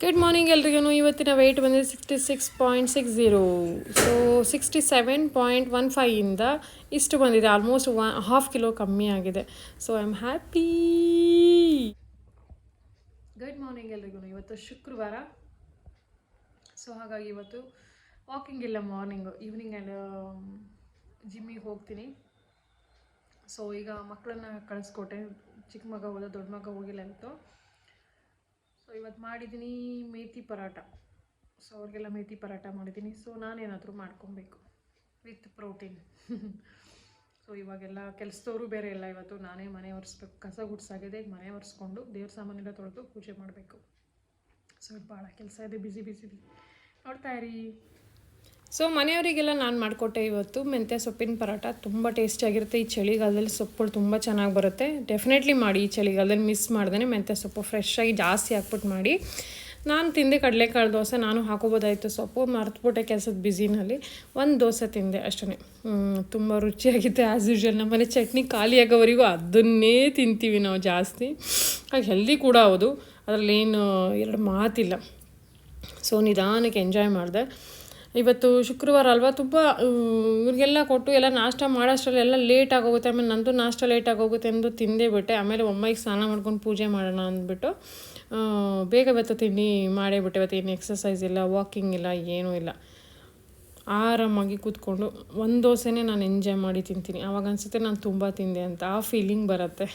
Good morning ಎಲ್ರಿಗೂ. ಇವತ್ತಿನ weight ಬಂದಿದೆ 66.60. ಸೊ 67.15 ಇಷ್ಟು ಬಂದಿದೆ. ಆಲ್ಮೋಸ್ಟ್ 1/2 ಕಿಲೋ ಕಮ್ಮಿ ಆಗಿದೆ. So I am happy. Good morning ಎಲ್ರಿಗೂ. ಇವತ್ತು ಶುಕ್ರವಾರ. ಸೊ ಹಾಗಾಗಿ ಇವತ್ತು ವಾಕಿಂಗ್ ಇಲ್ಲ, ಮಾರ್ನಿಂಗು. ಈವ್ನಿಂಗ್ ಜಿಮ್ಮಿಗೆ ಹೋಗ್ತೀನಿ. ಸೊ ಈಗ ಮಕ್ಕಳನ್ನ ಕಳಿಸ್ಕೊಟ್ಟೆ. ಚಿಕ್ಕ ಮಗ ಹೋದ, ದೊಡ್ಡ ಮಗ ಹೋಗಿಲ್ಲ ಇತ್ತು. ಸೊ ಇವತ್ತು ಮಾಡಿದ್ದೀನಿ ಮೇಥಿ ಪರಾಟ. ಸೊ ಅವ್ರಿಗೆಲ್ಲ ಮೇಥಿ ಪರಾಟ ಮಾಡಿದ್ದೀನಿ. ಸೊ ನಾನೇನಾದರೂ ಮಾಡ್ಕೊಬೇಕು ವಿತ್ ಪ್ರೋಟೀನ್. ಸೊ ಇವಾಗೆಲ್ಲ ಕೆಲಸದವರು ಬೇರೆ ಇಲ್ಲ. ಇವತ್ತು ನಾನೇ ಮನೆ ಒರೆಸ್ಬೇಕು. ಕಸ ಗುಡ್ಸಾಗಿದೆ. ಈಗ ಮನೆ ಒರೆಸ್ಕೊಂಡು ದೇವ್ರ ಸಾಮಾನೆಲ್ಲ ತೊಳೆದು ಪೂಜೆ ಮಾಡಬೇಕು. ಸೊ ಭಾಳ ಕೆಲಸ ಇದೆ, ಬಿಸಿ ನೋಡ್ತಾ ಇರಿ. ಸೊ ಮನೆಯವರಿಗೆಲ್ಲ ನಾನು ಮಾಡಿಕೊಟ್ಟೆ ಇವತ್ತು ಮೆಂತ್ಯ ಸೊಪ್ಪಿನ ಪರಾಟ. ತುಂಬ ಟೇಸ್ಟಿಯಾಗಿರುತ್ತೆ. ಈ ಚಳಿಗಾಲದಲ್ಲಿ ಸೊಪ್ಪುಗಳು ತುಂಬ ಚೆನ್ನಾಗಿ ಬರುತ್ತೆ. ಡೆಫಿನೆಟ್ಲಿ ಮಾಡಿ. ಈ ಚಳಿಗಾಲದಲ್ಲಿ ಮಿಸ್ ಮಾಡ್ದೇ ಮೆಂತ್ಯ ಸೊಪ್ಪು ಫ್ರೆಶ್ಶಾಗಿ ಜಾಸ್ತಿ ಹಾಕ್ಬಿಟ್ಟು ಮಾಡಿ. ನಾನು ತಿಂದೆ ಕಡಲೆಕಾಳು ದೋಸೆ. ನಾನು ಹಾಕೋಬೋದಾಯಿತು ಸೊಪ್ಪು, ಮರ್ತುಬಿಟ್ಟೆ ಕೆಲಸದ ಬ್ಯುಸಿನಲ್ಲಿ. ಒಂದು ದೋಸೆ ತಿಂದೆ ಅಷ್ಟೇ. ತುಂಬ ರುಚಿಯಾಗಿತ್ತು. As usual. ನಮ್ಮನೆ ಚಟ್ನಿ ಖಾಲಿ ಆಗೋವರೆಗೂ ಅದನ್ನೇ ತಿಂತೀವಿ ನಾವು ಜಾಸ್ತಿ. ಹಾಗೆ ಹೆಲ್ದಿ ಕೂಡ ಹೌದು, ಅದರಲ್ಲೇನು ಎರಡು ಮಾತಿಲ್ಲ. ಸೊ ನಿಧಾನಕ್ಕೆ ಎಂಜಾಯ್ ಮಾಡಿದೆ. ಇವತ್ತು ಶುಕ್ರವಾರ ಅಲ್ವಾ, ತುಂಬ ಇವ್ರಿಗೆಲ್ಲ ಕೊಟ್ಟು ಎಲ್ಲ ನಾಷ್ಟ ಮಾಡೋಷ್ಟರಲ್ಲಿ ಎಲ್ಲ ಲೇಟ್ ಆಗೋಗುತ್ತೆ. ಆಮೇಲೆ ನಂದು ನಾಷ್ಟ ಲೇಟ್ ಆಗೋಗುತ್ತೆ ಎಂದು ತಿಂದೇ ಬಿಟ್ಟೆ. ಆಮೇಲೆ ಒಮ್ಮೆಗೆ ಸ್ನಾನ ಮಾಡ್ಕೊಂಡು ಪೂಜೆ ಮಾಡೋಣ ಅಂದ್ಬಿಟ್ಟು ಬೇಗ ಇವತ್ತು ತಿಂಡಿ ಮಾಡೇ ಬಿಟ್ಟೆ. ಇವತ್ತು ಏನು ಎಕ್ಸಸೈಸ್ ಇಲ್ಲ, ವಾಕಿಂಗ್ ಇಲ್ಲ, ಏನೂ ಇಲ್ಲ. ಆರಾಮಾಗಿ ಕೂತ್ಕೊಂಡು ಒಂದು ದೋಸೆನೇ ನಾನು ಎಂಜಾಯ್ ಮಾಡಿ ತಿಂತೀನಿ. ಆವಾಗ ಅನಿಸುತ್ತೆ ನಾನು ತುಂಬ ತಿಂದೆ ಅಂತ. ಆ ಫೀಲಿಂಗ್ ಬರುತ್ತೆ.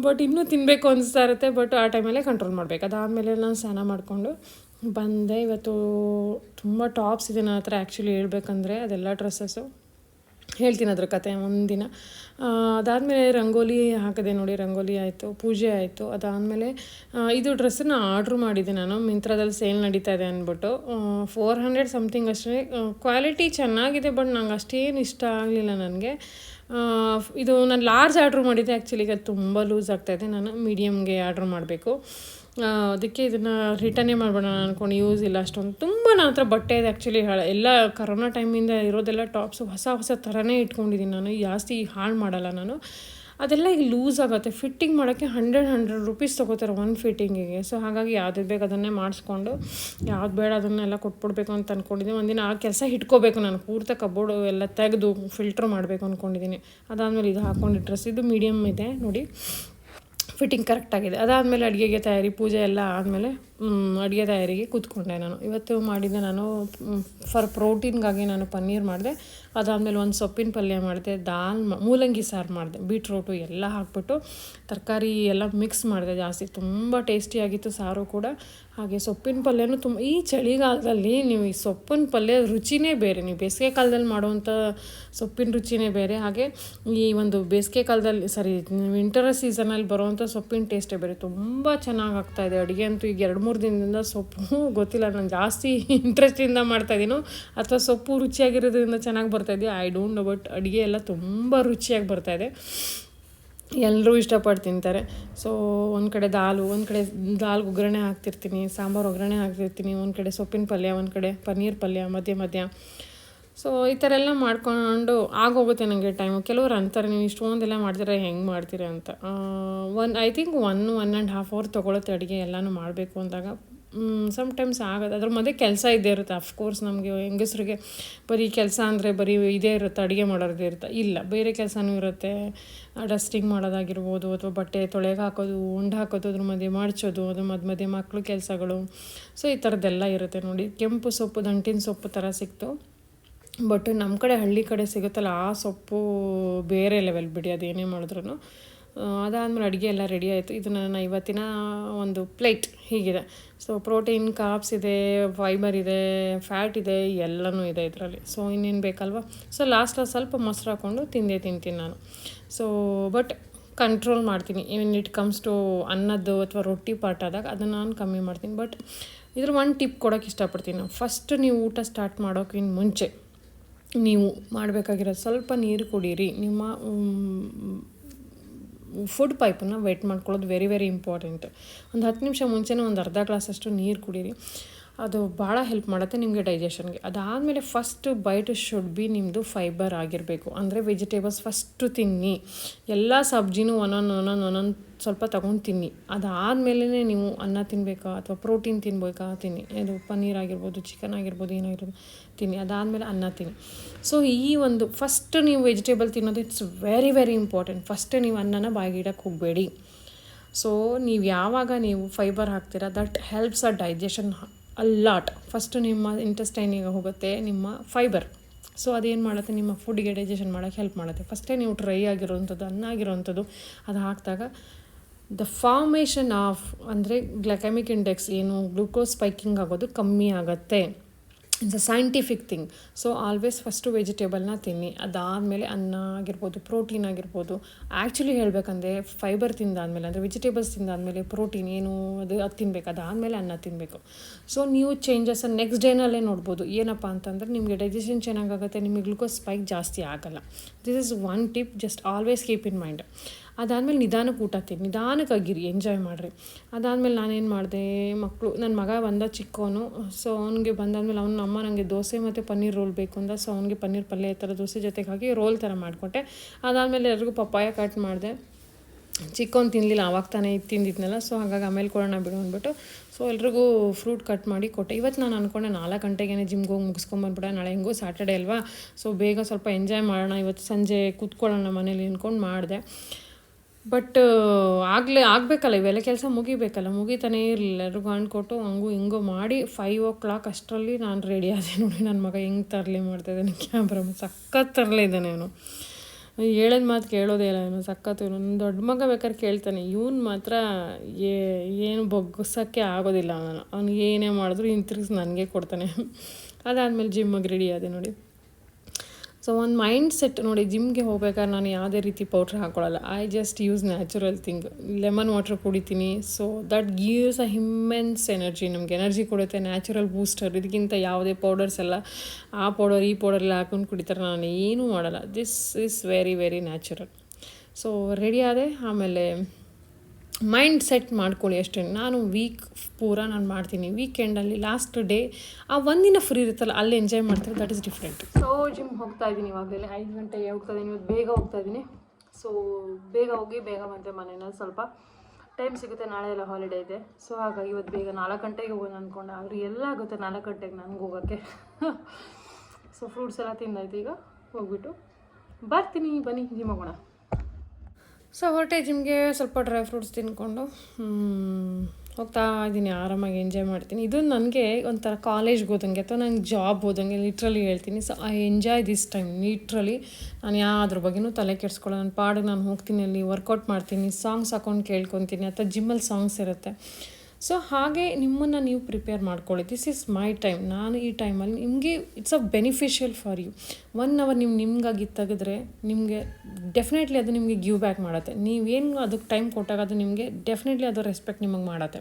ಬಟ್ ಇನ್ನೂ ತಿನ್ನಬೇಕು ಅನಿಸ್ತಾ ಇರುತ್ತೆ. ಬಟ್ ಆ ಟೈಮಲ್ಲೇ ಕಂಟ್ರೋಲ್ ಮಾಡಬೇಕು. ಅದಾದಮೇಲೆ ನಾನು ಸ್ನಾನ ಮಾಡಿಕೊಂಡು ಬಂದೆ. ಇವತ್ತು ತುಂಬ ಟಾಪ್ಸ್ ಇದೆ ನನ್ನ ಹತ್ರ. ಆ್ಯಕ್ಚುಲಿ ಹೇಳ್ಬೇಕಂದ್ರೆ ಅದೆಲ್ಲ ಡ್ರೆಸ್ಸಸ್ಸು ಹೇಳ್ತೀನಿ, ಅದ್ರ ಕತೆ ಒಂದಿನ. ಅದಾದಮೇಲೆ ರಂಗೋಲಿ ಹಾಕಿದೆ ನೋಡಿ. ರಂಗೋಲಿ ಆಯಿತು, ಪೂಜೆ ಆಯಿತು. ಅದಾದಮೇಲೆ ಇದು ಡ್ರೆಸ್ಸನ್ನು ಆರ್ಡ್ರ್ ಮಾಡಿದ್ದೆ ನಾನು. ಮಿಂತ್ರದಲ್ಲಿ ಸೇಲ್ ನಡೀತಾ ಇದೆ ಅಂದ್ಬಿಟ್ಟು. 400 ಸಮಥಿಂಗ್ ಅಷ್ಟೇ. ಕ್ವಾಲಿಟಿ ಚೆನ್ನಾಗಿದೆ, ಬಟ್ ನಂಗೆ ಅಷ್ಟೇನು ಇಷ್ಟ ಆಗಲಿಲ್ಲ ನನಗೆ. ಇದು ನಾನು ಲಾರ್ಜ್ ಆರ್ಡ್ರ್ ಮಾಡಿದ್ದೆ. ಆ್ಯಕ್ಚುಲಿ ಈಗ ತುಂಬ ಲೂಸ್ ಆಗ್ತಾಯಿದೆ. ನಾನು ಮೀಡಿಯಮ್ಗೆ ಆರ್ಡ್ರ್ ಮಾಡಬೇಕು. ಅದಕ್ಕೆ ಇದನ್ನು ರಿಟರ್ನೇ ಮಾಡ್ಬೋಣ ಅಂದ್ಕೊಂಡು. ಯೂಸ್ ಇಲ್ಲ ಅಷ್ಟೊಂದು. ತುಂಬ ನನ್ನ ಹತ್ರ ಬಟ್ಟೆ ಇದೆ ಆ್ಯಕ್ಚುಲಿ. ಎಲ್ಲ ಕರೋನಾ ಟೈಮಿಂದ ಇರೋದೆಲ್ಲ ಟಾಪ್ಸು ಹೊಸ ಥರನೇ ಇಟ್ಕೊಂಡಿದ್ದೀನಿ ನಾನು. ಜಾಸ್ತಿ ಹಾಳು ಮಾಡಲ್ಲ ನಾನು. ಅದೆಲ್ಲ ಈಗ ಲೂಸ್ ಆಗುತ್ತೆ. ಫಿಟ್ಟಿಂಗ್ ಮಾಡೋಕ್ಕೆ 100 ರೂಪೀಸ್ ತೊಗೋತಾರೆ ಒಂದು ಫಿಟ್ಟಿಂಗಿಗೆ. ಸೊ ಹಾಗಾಗಿ ಯಾವ್ದು ಬೇಕು ಅದನ್ನೇ ಮಾಡಿಸ್ಕೊಂಡು, ಯಾವ್ದು ಬೇಡ ಅದನ್ನೆಲ್ಲ ಕೊಟ್ಬಿಡ್ಬೇಕು ಅಂತ ಅಂದ್ಕೊಂಡಿದ್ದೀನಿ. ಒಂದಿನ ಆ ಕೆಲಸ ಇಟ್ಕೋಬೇಕು ನಾನು. ಪೂರ್ತಿ ಕಬೋರ್ಡು ಎಲ್ಲ ತೆಗೆದು ಫಿಲ್ಟ್ರ್ ಮಾಡಬೇಕು ಅಂದ್ಕೊಂಡಿದ್ದೀನಿ. ಅದಾದಮೇಲೆ ಇದು ಹಾಕ್ಕೊಂಡು ಡ್ರೆಸ್ ಇದು ಮೀಡಿಯಮ್ ಇದೆ ನೋಡಿ, ಫಿಟ್ಟಿಂಗ್ ಕರೆಕ್ಟಾಗಿದೆ. ಅದಾದಮೇಲೆ ಅಡುಗೆಗೆ ತಯಾರಿ, ಪೂಜೆ ಎಲ್ಲ ಆದಮೇಲೆ ಅಡುಗೆ ತಯಾರಿಗೆ ಕೂತ್ಕೊಂಡೆ ನಾನು. ಇವತ್ತು ಮಾಡಿದ್ದೆ ನಾನು ಫಾರ್ ಪ್ರೋಟೀನ್ಗಾಗಿ ನಾನು ಪನ್ನೀರ್ ಮಾಡಿದೆ. ಅದಾದಮೇಲೆ ಒಂದು ಸೊಪ್ಪಿನ ಪಲ್ಯ ಮಾಡಿದೆ, ಮೂಲಂಗಿ ಸಾರು ಮಾಡಿದೆ, ಬೀಟ್ರೋಟು ಎಲ್ಲ ಹಾಕ್ಬಿಟ್ಟು ತರಕಾರಿ ಎಲ್ಲ ಮಿಕ್ಸ್ ಮಾಡಿದೆ ಜಾಸ್ತಿ. ತುಂಬ ಟೇಸ್ಟಿಯಾಗಿತ್ತು ಸಾರು ಕೂಡ. ಹಾಗೆ ಸೊಪ್ಪಿನ ಪಲ್ಯನೂ ತುಂಬ. ಈ ಚಳಿಗಾಲದಲ್ಲಿ ನೀವು ಈ ಸೊಪ್ಪಿನ ಪಲ್ಯ ರುಚಿನೇ ಬೇರೆ. ನೀವು ಬೇಸಿಗೆ ಕಾಲದಲ್ಲಿ ಮಾಡುವಂಥ ಸೊಪ್ಪಿನ ರುಚಿನೇ ಬೇರೆ. ಹಾಗೆ ಈ ಒಂದು ಬೇಸಿಗೆ ಕಾಲದಲ್ಲಿ ವಿಂಟರ್ ಸೀಸನಲ್ಲಿ ಬರುವಂಥ ಸೊಪ್ಪಿನ ಟೇಸ್ಟೇ ಬೇರೆ. ತುಂಬ ಚೆನ್ನಾಗಿ ಆಗ್ತಾಯಿದೆ ಅಡುಗೆ ಅಂತೂ. ಈಗ 2-3 ದಿನದಿಂದ ಸೊಪ್ಪು ಗೊತ್ತಿಲ್ಲ, ನಾನು ಜಾಸ್ತಿ ಇಂಟ್ರೆಸ್ಟಿಂದ ಮಾಡ್ತಾಯಿದ್ದೀನೋ ಅಥವಾ ಸೊಪ್ಪು ರುಚಿಯಾಗಿರೋದ್ರಿಂದ ಚೆನ್ನಾಗಿ ಬರ್ತಾಯಿದೆಯಾ, ಐ ಡೋಂಟ್ ನೋ. ಬಟ್ ಅಡುಗೆ ಎಲ್ಲ ತುಂಬ ರುಚಿಯಾಗಿ ಬರ್ತಾಯಿದೆ. ಎಲ್ಲರೂ ಇಷ್ಟಪಟ್ಟು ತಿಂತಾರೆ. ಸೊ ಒಂದು ಕಡೆ ದಾಲ್ಗೆ ಒಗ್ಗರಣೆ ಹಾಕ್ತಿರ್ತೀನಿ, ಸಾಂಬಾರು ಒಗ್ಗರಣೆ ಹಾಕ್ತಿರ್ತೀನಿ. ಒಂದು ಕಡೆ ಸೊಪ್ಪಿನ ಪಲ್ಯ, ಒಂದು ಕಡೆ ಪನ್ನೀರ್ ಪಲ್ಯ ಮಧ್ಯ. ಸೊ ಈ ಥರ ಎಲ್ಲ ಮಾಡ್ಕೊಂಡು ಆಗೋಗುತ್ತೆ ನನಗೆ ಟೈಮು. ಕೆಲವರು ಅಂತಾರೆ, ನೀವು ಇಷ್ಟೊಂದೆಲ್ಲ ಮಾಡ್ತೀರಾ, ಹೆಂಗೆ ಮಾಡ್ತೀರಾ ಅಂತ. ಐ ಥಿಂಕ್ 1.5 ಅವರ್ ತೊಗೊಳುತ್ತೆ ಅಡುಗೆ ಎಲ್ಲನೂ ಮಾಡಬೇಕು ಅಂದಾಗ. ಸಮ್ಟೈಮ್ಸ್ ಆಗೋದು. ಅದ್ರ ಮಧ್ಯೆ ಕೆಲಸ ಇದ್ದೇ ಇರುತ್ತೆ. ಅಫ್ಕೋರ್ಸ್ ನಮಗೆ ಹೆಂಗಸ್ರಿಗೆ ಬರೀ ಕೆಲಸ ಅಂದರೆ ಬರೀ ಇದೇ ಇರುತ್ತೆ, ಅಡುಗೆ ಮಾಡೋದೇ ಇರುತ್ತೆ. ಇಲ್ಲ, ಬೇರೆ ಕೆಲಸನೂ ಇರುತ್ತೆ. ಡಸ್ಟಿಂಗ್ ಮಾಡೋದಾಗಿರ್ಬೋದು, ಅಥವಾ ಬಟ್ಟೆ ತೊಳೆಗೆ ಹಾಕೋದು, ಉಂಡು ಹಾಕೋದು, ಅದ್ರ ಮಧ್ಯೆ ಮಡ್ಚೋದು, ಅದ್ರ ಮಧ್ಯೆ ಮಕ್ಕಳು ಕೆಲಸಗಳು. ಸೊ ಈ ಥರದ್ದೆಲ್ಲ ಇರುತ್ತೆ ನೋಡಿ. ಕೆಂಪು ಸೊಪ್ಪು, ದಂಟಿನ ಸೊಪ್ಪು ಥರ ಸಿಕ್ತು. ಬಟ್ ನಮ್ಮ ಕಡೆ ಹಳ್ಳಿ ಕಡೆ ಸಿಗುತ್ತಲ್ಲ ಆ ಸೊಪ್ಪು ಬೇರೆ ಲೆವೆಲ್ ಬಿಡಿ, ಅದೇನೇ ಮಾಡಿದ್ರು. ಅದಾದಮೇಲೆ ಅಡುಗೆ ಎಲ್ಲ ರೆಡಿ ಆಯಿತು. ಇದು ನನ್ನ ಇವತ್ತಿನ ಒಂದು ಪ್ಲೇಟ್ ಹೀಗಿದೆ. ಸೊ ಪ್ರೋಟೀನ್, ಕಾರ್ಬ್ಸ್ ಇದೆ, ಫೈಬರ್ ಇದೆ, ಫ್ಯಾಟ್ ಇದೆ, ಎಲ್ಲನೂ ಇದೆ ಇದರಲ್ಲಿ. ಸೊ ಇನ್ನೇನು ಬೇಕಲ್ವ. ಸೊ ಲಾಸ್ಟಲ್ಲಿ ಸ್ವಲ್ಪ ಮೊಸರು ಹಾಕ್ಕೊಂಡು ತಿಂತೀನಿ ನಾನು. ಸೊ ಬಟ್ ಕಂಟ್ರೋಲ್ ಮಾಡ್ತೀನಿ. ಇವನ್ ಇಟ್ ಕಮ್ಸ್ ಟು ಅನ್ನದ್ದು ಅಥವಾ ರೊಟ್ಟಿ ಪಾಟ್ ಆದಾಗ ಅದನ್ನು ನಾನು ಕಮ್ಮಿ ಮಾಡ್ತೀನಿ. ಬಟ್ ಇದ್ರ ಒಂದು ಟಿಪ್ ಕೊಡೋಕ್ಕೆ ಇಷ್ಟಪಡ್ತೀನಿ ನಾನು. ಫಸ್ಟ್ ನೀವು ಊಟ ಸ್ಟಾರ್ಟ್ ಮಾಡೋಕ್ಕಿಂತ ಮುಂಚೆ ನೀವು ಮಾಡಬೇಕಾಗಿರೋದು ಸ್ವಲ್ಪ ನೀರು ಕುಡೀರಿ. ನಿಮ್ಮ ಫುಡ್ ಪೈಪನ್ನು ವೆಟ್ ಮಾಡ್ಕೊಳ್ಳೋದು ವೆರಿ ಇಂಪಾರ್ಟೆಂಟ್. ಒಂದು 10 ನಿಮಿಷ ಮುಂಚೆನೇ ಒಂದು ಅರ್ಧ ಗ್ಲಾಸಷ್ಟು ನೀರು ಕುಡೀರಿ. ಅದು ಭಾಳ ಹೆಲ್ಪ್ ಮಾಡುತ್ತೆ ನಿಮಗೆ ಡೈಜೆಷನ್ಗೆ. ಅದಾದಮೇಲೆ ಫಸ್ಟ್ ಬೈಟ್ ಶುಡ್ ಬಿ ನಿಮ್ಮದು ಫೈಬರ್ ಆಗಿರಬೇಕು. ಅಂದರೆ ವೆಜಿಟೇಬಲ್ಸ್ ಫಸ್ಟು ತಿನ್ನಿ, ಎಲ್ಲ ಸಬ್ಜಿನೂ ಒಂದೊಂದು ಸ್ವಲ್ಪ ತೊಗೊಂಡು ತಿನ್ನಿ. ಅದಾದಮೇಲೆ ನೀವು ಅನ್ನ ತಿನ್ನಬೇಕಾ ಅಥವಾ ಪ್ರೋಟೀನ್ ತಿನ್ಬೇಕಾ ತಿನ್ನಿ. ಇದು ಪನ್ನೀರ್ ಆಗಿರ್ಬೋದು, ಚಿಕನ್ ಆಗಿರ್ಬೋದು, ಏನಾಗಿರ್ಬೋದು ತಿನ್ನಿ. ಅದಾದಮೇಲೆ ಅನ್ನ ತಿನ್ನಿ. ಸೊ ಈ ಒಂದು ಫಸ್ಟ್ ನೀವು ವೆಜಿಟೇಬಲ್ ತಿನ್ನೋದು ಇಟ್ಸ್ ವೆರಿ ವೆರಿ ಇಂಪಾರ್ಟೆಂಟ್. ಫಸ್ಟೇ ನೀವು ಅನ್ನನ ಬಾಯಿಗಿಡಕ್ಕೆ ಹೋಗಬೇಡಿ. ಸೊ ನೀವು ಯಾವಾಗ ನೀವು ಫೈಬರ್ ಹಾಕ್ತೀರಾ that helps a digestion a lot. First ನಿಮ್ಮ ಇಂಟೆಸ್ಟೈನಿಗೆ ಹೋಗುತ್ತೆ ನಿಮ್ಮ ಫೈಬರ್. ಸೊ ಅದೇನು ಮಾಡುತ್ತೆ, ನಿಮ್ಮ ಫುಡ್ಗೆ ಡೈಜೆಷನ್ ಮಾಡೋಕ್ಕೆ ಹೆಲ್ಪ್ ಮಾಡುತ್ತೆ. ಫಸ್ಟೇ ನೀವು ಡ್ರೈ ಆಗಿರೋವಂಥದ್ದು, ಅನ್ನ ಆಗಿರೋವಂಥದ್ದು ಅದು ಹಾಕಿದಾಗ ದ ಫಾರ್ಮೇಷನ್ ಆಫ್ ಅಂದರೆ ಗ್ಲೈಕೆಮಿಕ್ ಇಂಡೆಕ್ಸ್ ಏನು ಗ್ಲೂಕೋಸ್ ಸ್ಪೈಕಿಂಗ್ ಆಗೋದು ಕಮ್ಮಿ ಆಗುತ್ತೆ. It's a scientific thing. So always first ವೆಜಿಟೇಬಲ್ನ ತಿನ್ನಿ. ಅದಾದಮೇಲೆ ಅನ್ನ ಆಗಿರ್ಬೋದು, ಪ್ರೋಟೀನ್ ಆಗಿರ್ಬೋದು. ಆ್ಯಕ್ಚುಲಿ ಹೇಳಬೇಕಂದ್ರೆ ಫೈಬರ್ ತಿಂದಾದಮೇಲೆ ಅಂದರೆ ವೆಜಿಟೇಬಲ್ಸ್ ತಿಂದಾದಮೇಲೆ ಪ್ರೋಟೀನ್ ಏನು ಅದು ತಿನ್ನಬೇಕು. ಅದಾದಮೇಲೆ ಅನ್ನ ತಿನ್ನಬೇಕು. ಸೊ ನೀವು ಚೇಂಜಸ್ ನೆಕ್ಸ್ಟ್ ಡೇನಲ್ಲೇ ನೋಡ್ಬೋದು. ಏನಪ್ಪ ಅಂತಂದರೆ ನಿಮಗೆ ಡೈಜೆಷನ್ ಚೆನ್ನಾಗಾಗುತ್ತೆ, ನಿಮಗೆ ಗ್ಲೂಕೋಸ್ ಸ್ಪೈಕ್ ಜಾಸ್ತಿ ಆಗೋಲ್ಲ. This is one tip, just always keep in mind. ಅದಾದಮೇಲೆ ನಿಧಾನಕ್ಕೆ ಊಟ ತಿನ್ನಿ, ನಿಧಾನಕ್ಕೆ ಆಗಿರಿ, ಎಂಜಾಯ್ ಮಾಡಿರಿ. ಅದಾದಮೇಲೆ ನಾನೇನು ಮಾಡಿದೆ, ಮಕ್ಕಳು ನನ್ನ ಮಗ ಬಂದ ಚಿಕ್ಕವನು. ಸೊ ಅವ್ನಿಗೆ ಬಂದಾದ್ಮೇಲೆ ಅವ್ನ ಅಮ್ಮ ನನಗೆ ದೋಸೆ ಮತ್ತು ಪನ್ನೀರ್ ರೋಲ್ ಬೇಕು ಅಂದ. ಸೊ ಅವ್ನಿಗೆ ಪನ್ನೀರ್ ಪಲ್ಯ ಈ ಥರ ದೋಸೆ ಜೊತೆಗೆ ಹಾಕಿ ರೋಲ್ ಥರ ಮಾಡಿಕೊಟ್ಟೆ. ಅದಾದಮೇಲೆ ಎಲ್ರಿಗೂ ಪಪ್ಪಾಯ ಕಟ್ ಮಾಡಿದೆ. ಚಿಕ್ಕವನು ತಿನ್ನಲಿಲ್ಲ, ಆವಾಗ ತಾನೇ ತಿಂದಿದ್ನಲ್ಲ. ಸೊ ಹಾಗಾಗಿ ಆಮೇಲೆ ಕೊಡೋಣ ಬಿಡು ಅಂದ್ಬಿಟ್ಟು ಸೊ ಎಲ್ರಿಗೂ ಫ್ರೂಟ್ ಕಟ್ ಮಾಡಿ ಕೊಟ್ಟೆ. ಇವತ್ತು ನಾನು ಅಂದ್ಕೊಂಡೆ 4 ಗಂಟೆಗೇ ಜಿಮ್ಗೆ ಹೋಗಿ ಮುಗಿಸ್ಕೊಂಬಂದ್ಬಿಡ, ನಾಳೆ ಹೆಂಗೋ ಸ್ಯಾಟರ್ಡೇ ಅಲ್ವಾ, ಸೊ ಬೇಗ ಸ್ವಲ್ಪ ಎಂಜಾಯ್ ಮಾಡೋಣ, ಇವತ್ತು ಸಂಜೆ ಕೂತ್ಕೊಳ್ಳೋಣ ಮನೇಲಿ ಅಂದ್ಕೊಂಡು ಮಾಡಿದೆ. ಬಟ್ ಆಗಬೇಕಲ್ಲ, ಇವೆಲ್ಲ ಕೆಲಸ ಮುಗಿತಾನೇ ಇರಲಿಲ್ಲ. ಎಲ್ರಿಗೂ ಅಂದ್ಕೊಟ್ಟು ಹಂಗೂ ಹಿಂಗೋ ಮಾಡಿ 5 o'clock ಅಷ್ಟರಲ್ಲಿ ನಾನು ರೆಡಿ ಆದೆ. ನೋಡಿ ನನ್ನ ಮಗ ಹೆಂಗೆ ತರಲೆ ಮಾಡ್ತಾಯಿದ್ದಾನೆ, ಕ್ಯಾಮ್ರಾ ಸಖತ್ ತರಲೆ ಇದ್ದಾನೆ ಅವನು. ಹೇಳಿದ ಮಾತು ಕೇಳೋದೇ ಇಲ್ಲ ಇವನು, ಸಖತ್ತು. ಇವನು ದೊಡ್ಡ ಮಗ ಬೇಕಾದ್ರೆ ಕೇಳ್ತಾನೆ, ಇವನು ಮಾತ್ರ ಏನು ಬಗ್ಗಿಸೋಕ್ಕೆ ಆಗೋದಿಲ್ಲ. ಅವ್ನಿಗೆ ಏನೇ ಮಾಡಿದ್ರು ಹಿಂತಿರುಗಿಸಿ ನನಗೆ ಕೊಡ್ತಾನೆ. ಅದಾದಮೇಲೆ ಜಿಮ್ಮಿಗೆ ರೆಡಿ ಆದೆ ನೋಡಿ. ಸೊ ಒಂದು ಮೈಂಡ್ ಸೆಟ್ ನೋಡಿ, ಜಿಮ್ಗೆ ಹೋಗ್ಬೇಕಾದ್ರೆ ನಾನು ಯಾವುದೇ ರೀತಿ ಪೌಡ್ರ್ ಹಾಕ್ಕೊಳ್ಳಲ್ಲ. I just use natural thing. Lemon water ಕುಡಿತೀನಿ. So that gives a immense energy, ನಮ್ಗೆ ಎನರ್ಜಿ ಕೊಡುತ್ತೆ. Natural booster. ಇದಕ್ಕಿಂತ ಯಾವುದೇ ಪೌಡರ್ಸ್ ಎಲ್ಲ ಆ ಪೌಡರ್ ಈ ಪೌಡರೆಲ್ಲ ಹಾಕೊಂಡು ಕುಡಿತಾರೆ, ನಾನು ಏನೂ ಮಾಡಲ್ಲ. This is very very natural. So ready ಆದೆ. ಆಮೇಲೆ ಮೈಂಡ್ ಸೆಟ್ ಮಾಡ್ಕೊಳ್ಳಿ ಅಷ್ಟೇ. ನಾನು ವೀಕ್ ಪೂರ ನಾನು ಮಾಡ್ತೀನಿ. ವೀಕೆಂಡಲ್ಲಿ ಲಾಸ್ಟ್ ಡೇ ಆ ಒಂದಿನ ಫ್ರೀ ಇರುತ್ತಲ್ಲ, ಅಲ್ಲಿ ಎಂಜಾಯ್ ಮಾಡ್ತಾರೆ. That is different. So gym ಹೋಗ್ತಾ ಇದ್ದೀನಿ, ಇವಾಗಲೇ 5 ಗಂಟೆಗೆ ಹೋಗ್ತಾ ಇದ್ದೀನಿ. ಇವತ್ತು ಬೇಗ ಹೋಗ್ತಾ ಇದ್ದೀನಿ. ಸೊ ಬೇಗ ಹೋಗಿ ಬೇಗ ಬಂದರೆ ಮನೆಯಲ್ಲಿ ಸ್ವಲ್ಪ ಟೈಮ್ ಸಿಗುತ್ತೆ. ನಾಳೆ ಎಲ್ಲ ಹಾಲಿಡೇ ಇದೆ. ಸೊ ಹಾಗಾಗಿ ಇವತ್ತು ಬೇಗ 4 ಗಂಟೆಗೆ ಹೋಗೋದು ಅಂದ್ಕೊಂಡೆ. ಆದರೆ ಎಲ್ಲ ಆಗುತ್ತೆ 4 ಗಂಟೆಗೆ ನನಗೆ ಹೋಗೋಕ್ಕೆ. ಸೊ ಫ್ರೂಟ್ಸ್ ಎಲ್ಲ ತಿಂದಾಯ್ತು. ಈಗ ಹೋಗ್ಬಿಟ್ಟು ಬರ್ತೀನಿ, ಬನ್ನಿ ಜಿಮ್ ಹೋಗೋಣ. ಸೊ ಹೊರಟೆ ಜಿಮ್ಗೆ. ಸ್ವಲ್ಪ ಡ್ರೈ ಫ್ರೂಟ್ಸ್ ತಿನ್ಕೊಂಡು ಹೋಗ್ತಾ ಇದ್ದೀನಿ. ಆರಾಮಾಗಿ ಎಂಜಾಯ್ ಮಾಡ್ತೀನಿ. ಇದು ನನಗೆ ಒಂಥರ ಕಾಲೇಜ್ಗೆ ಹೋದಂಗೆ ಅಥವಾ ನಂಗೆ ಜಾಬ್ ಹೋದಂಗೆ ಲಿಟ್ರಲಿ ಹೇಳ್ತೀನಿ. So I enjoy this time literally. ನಾನು ಯಾವುದ್ರ ಬಗ್ಗೆನೂ ತಲೆ ಕೆಡಿಸ್ಕೊಳ್ಳೋ, ನನ್ನ ಪಾಡಿಗೆ ನಾನು ಹೋಗ್ತೀನಿ, ಅಲ್ಲಿ ವರ್ಕೌಟ್ ಮಾಡ್ತೀನಿ, ಸಾಂಗ್ಸ್ ಹಾಕೊಂಡು ಕೇಳ್ಕೊತೀನಿ, ಅಥವಾ ಜಿಮ್ಮಲ್ಲಿ ಸಾಂಗ್ಸ್ ಇರುತ್ತೆ. ಸೊ ಹಾಗೆ ನಿಮ್ಮನ್ನು ನೀವು ಪ್ರಿಪೇರ್ ಮಾಡ್ಕೊಳ್ಳಿ. This is my time. ನಾನು ಈ ಟೈಮಲ್ಲಿ ನಿಮಗೆ it's a beneficial for you. 1 hour ನೀವು ನಿಮಗಾಗಿ ತೆಗೆದ್ರೆ ನಿಮಗೆ ಡೆಫಿನೆಟ್ಲಿ ಅದು ನಿಮಗೆ ಗಿವ್ ಬ್ಯಾಕ್ ಮಾಡುತ್ತೆ. ನೀವೇನು ಅದಕ್ಕೆ ಟೈಮ್ ಕೊಟ್ಟಾಗ ಅದು ನಿಮಗೆ ಡೆಫಿನೆಟ್ಲಿ ಅದು ರೆಸ್ಪೆಕ್ಟ್ ನಿಮಗೆ ಮಾಡುತ್ತೆ.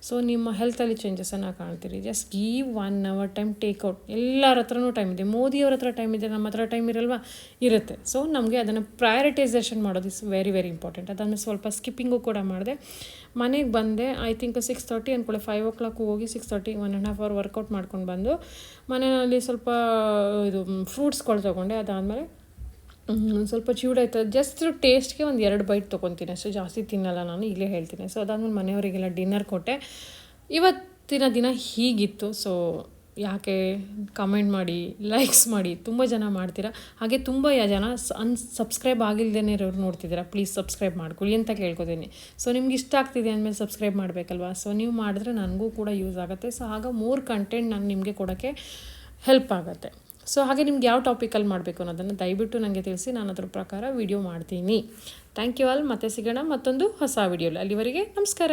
ಸೊ ನಿಮ್ಮ ಹೆಲ್ತಲ್ಲಿ ಚೇಂಜಸನ್ನು ಕಾಣ್ತೀರಿ. ಜಸ್ಟ್ ಗೀವ್ 1 hour ಟೈಮ್, ಟೇಕ್ಔಟ್. ಎಲ್ಲರ ಹತ್ರನೂ ಟೈಮ್ ಇದೆ. ಮೋದಿಯವ್ರ ಹತ್ರ ಟೈಮ್ ಇದೆ, ನಮ್ಮ ಹತ್ರ ಟೈಮ್ ಇರಲ್ವಾ? ಇರುತ್ತೆ. ಸೊ ನಮಗೆ ಅದನ್ನು ಪ್ರಯಾರಿಟೈಸೇಷನ್ ಮಾಡೋದು ಇಸ್ ವೆರಿ ವೆರಿ ಇಂಪಾರ್ಟೆಂಟ್. ಅದನ್ನು ಸ್ವಲ್ಪ ಸ್ಕಿಪ್ಪಿಂಗು ಕೂಡ ಮಾಡಿದೆ. ಮನೆಗೆ ಬಂದೆ, ಐ ಥಿಂಕ್ 6:30 ಅಂದ್ಕೊಳ್ಳಿ. 5 o'clock ಹೋಗಿ 6:30 1.5 hour ವರ್ಕೌಟ್ ಮಾಡ್ಕೊಂಡು ಬಂದು ಮನೆಯಲ್ಲಿ ಸ್ವಲ್ಪ ಇದು ಫ್ರೂಟ್ಸ್ಗಳು ತೊಗೊಂಡೆ. ಅದಾದಮೇಲೆ ಸ್ವಲ್ಪ ಚೂಡಾಯ್ತು. ಜಸ್ಟ್ ಟೇಸ್ಟ್ಗೆ 1-2 ಬೈಟ್ ತೊಗೊತೀನಿ ಅಷ್ಟು, ಜಾಸ್ತಿ ತಿನ್ನಲ್ಲ ನಾನು, ಇಲ್ಲೇ ಹೇಳ್ತೀನಿ. ಸೊ ಅದಾದಮೇಲೆ ಮನೆಯವರಿಗೆಲ್ಲ ಡಿನ್ನರ್ ಕೊಟ್ಟೆ. ಇವತ್ತಿನ ದಿನ ಹೀಗಿತ್ತು. ಸೊ ಯಾಕೆ ಕಮೆಂಟ್ ಮಾಡಿ, ಲೈಕ್ಸ್ ಮಾಡಿ. ತುಂಬ ಜನ ಮಾಡ್ತೀರಾ, ಹಾಗೆ ತುಂಬ ಜನ ಸಬ್ಸ್ಕ್ರೈಬ್ ಆಗಿಲ್ಲದೇ ಇರೋರು ನೋಡ್ತಿದ್ದೀರಾ. ಪ್ಲೀಸ್ ಸಬ್ಸ್ಕ್ರೈಬ್ ಮಾಡ್ಕೊಳ್ಳಿ ಅಂತ ಕೇಳ್ಕೊತೀನಿ. ಸೊ ನಿಮ್ಗೆ ಇಷ್ಟ ಆಗ್ತಿದೆ ಅಂದಮೇಲೆ ಸಬ್ಸ್ಕ್ರೈಬ್ ಮಾಡಬೇಕಲ್ವಾ? ಸೊ ನೀವು ಮಾಡಿದ್ರೆ ನನಗೂ ಕೂಡ ಯೂಸ್ ಆಗುತ್ತೆ. ಸೊ ಆಗ ಮೋರ್ ಕಂಟೆಂಟ್ ನಾನು ನಿಮಗೆ ಕೊಡೋಕ್ಕೆ ಹೆಲ್ಪ್ ಆಗುತ್ತೆ. ಸೊ ಹಾಗೆ ನಿಮ್ಗೆ ಯಾವ ಟಾಪಿಕಲ್ಲಿ ಮಾಡಬೇಕು ಅನ್ನೋದನ್ನು ದಯವಿಟ್ಟು ನನಗೆ ತಿಳಿಸಿ, ನಾನು ಅದ್ರ ಪ್ರಕಾರ ವಿಡಿಯೋ ಮಾಡ್ತೀನಿ. Thank you all. ಮತ್ತೆ ಸಿಗೋಣ ಮತ್ತೊಂದು ಹೊಸ ವಿಡಿಯೋಲಿ. ಅಲ್ಲಿವರೆಗೆ ನಮಸ್ಕಾರ.